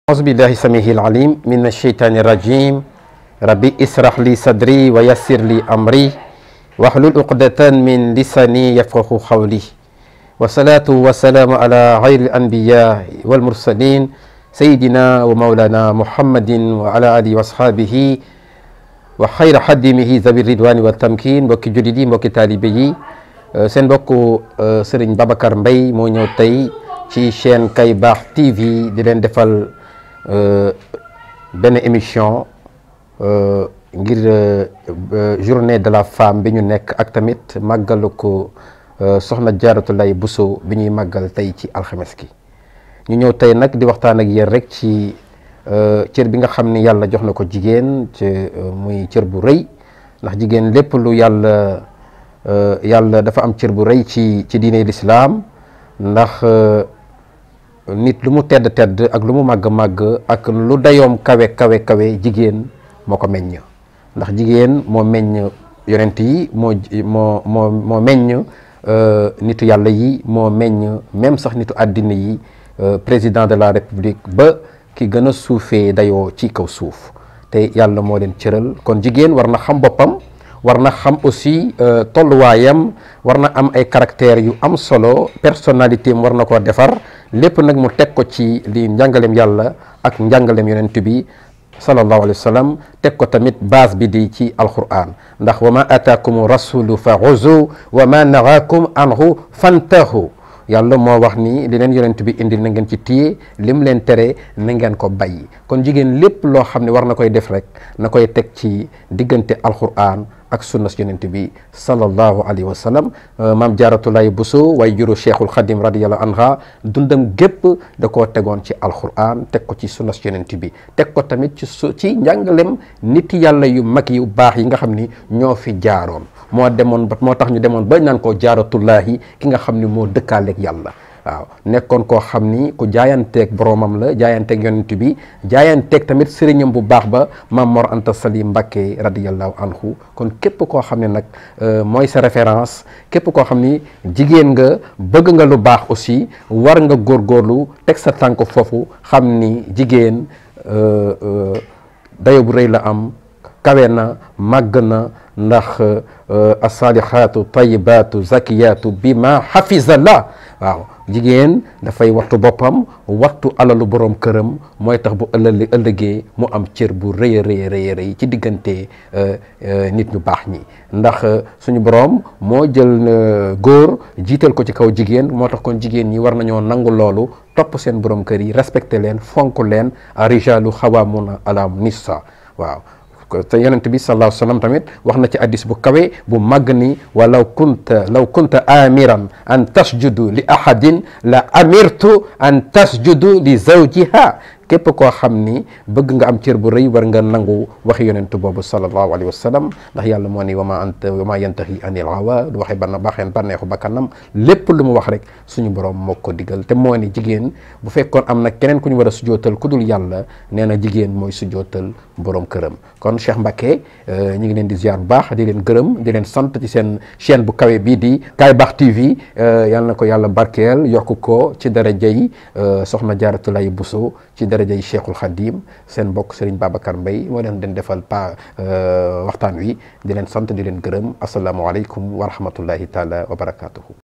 أعوذ بالله السميع العليم من الشيطان الرجيم ربي اسرح لي صدري ويسر لي أمري واحلل عقدة من لساني يفقهوا قولي والصلاة والسلام على خير الأنبياء والمرسلين سيدنا ومولانا محمد وعلى آله وأصحابه وخير خديمه ذوي الرضوان والتمكين mbokki jullit yi mbokki taalibe yi seen mbokku Serigne Babacar Mbaye moo ñëw tey ci chaîne Kay Bakh TV di leen defal benn émission ngir journée de la femme bi ñu nekk ak tamit màggalu ko soxna Jaaratulaay Buso bi ñuy màggal tey ci alxames gi ñu ñëw tey nag di waxtaan ak yéen rek ci cër bi nga xam ni yàlla jox na ko jigéen ci muy cër bu rëy ndax jigéen lépp lu yàlla dafa am cër bu rëy ci diine lislaam ndax nit lu mu tedd ak lu mu màgg ak lu dayoom kawe jigéen moo ko meññ ndax jigéen moo meññ yonent yi moo meññ nitu yàlla yi moo meññ même sax nitu àddina yi président de la république ba ki gën a suufee dayoo ci kaw suuf te yàlla moo leen cëral kon jigéen war na xam boppam war na xam aussi tolluwaayam war na am ay caractères yu am solo personnalité am war na koo defar lépp nag mu teg ko ci li njàngaleem yàlla ak njàngaleem yonent bi sallallahu alayhi wa sallam teg ko tamit base bi di ci alquran ndax wa ma ataakum rasulu fa xuzu wa ma nahaakum anhu fantahu yàlla moo wax ni li leen yonent bi indil na ngeen ci téye lim leen tere na ngeen ko bàyyi kon jigéen lépp loo xam ne war na koy def rek na koy teg ci diggante alquran ak sunna yonent bi sallallahu alayhi wa sallam maam Jaaratulaay Buso way juru Cheikhul Khadim radiyallahu anha dundam gépp da koo tegoon ci alquran teg ko ci sunna yonent bi teg ko tamit ci njàngalem nit yàlla yu mag yu baax yi nga xam ni ñoo fi jaaroon moo tax ñu demoon ba naan ko Jaaratulaahi ki nga xam ni moo dëkkaaleeg yàlla waaw nekkoon koo xam ni ku jaayanteeg boromam la jaayanteeg yonent bi jaayanteeg tamit sëriñam bu baax ba Maam Mor Anta Sali Mbakke radiyallahu anhu kon képp koo xam ne nag mooy sa référence képp koo xam ni jigéen nga bëgg nga lu baax aussi war nga góorgóorlu teg sa tànk foofu xam ni jigéen dayo bu rëy la am kawe na màgg na ndax as-salihatu tayyibatu zakiyatu bima hafizallah waaw jigéen dafay wattu boppam wattu alalu borom këram mooy tax bu ëllëgee mu am cër bu rëy ci diggante nit ñu baax ñi ndax suñu borom moo jël góor jiital ko ci kaw jigéen moo tax kon jigéen ñi war nañoo nangu loolu topp seen borom kër yi respecté leen fonk leen rijalu xawaamuna ala nisa waaw te yonent bi sallallahu alayhi wa sallam tamit wax na ci addis bu kawe bu màgg ni wa law kunta amiran an tasjudu li ahadin la amirtu an tasjudu li zawjiha képp koo xam ni bëgg nga am cër bu rëy war nga nangu waxi yonent boobu sallallahu alayhi wa sallam ndax yàlla moo ni wa ma yantahi anil hawa du waxe bànneexu bakkanam lépp lu mu wax rek suñu borom moo ko digal te moo ni jigéen bu fekkoon am na keneen ku ñu war a sujootal ku dul yàlla nee na jigéen mooy sujootal borom këram kon Cheikh Mbacké ñu ngi leen di ziar bu baax di leen gërëm di leen sant ci seen chaîne bu kawe bii di Kay Bakh TV yàlla na ko yàlla barkeel yokk ko ci daraja yi soxna Jaaratulaay Buso ci darajay Cheikhul Khadim seen mbokk Serigne Babacar Mbaye moo leen defal waxtaan wi di leen sant di leen gërëm asalaamaaleykum wa rahmatullahi taala wa barakatuhu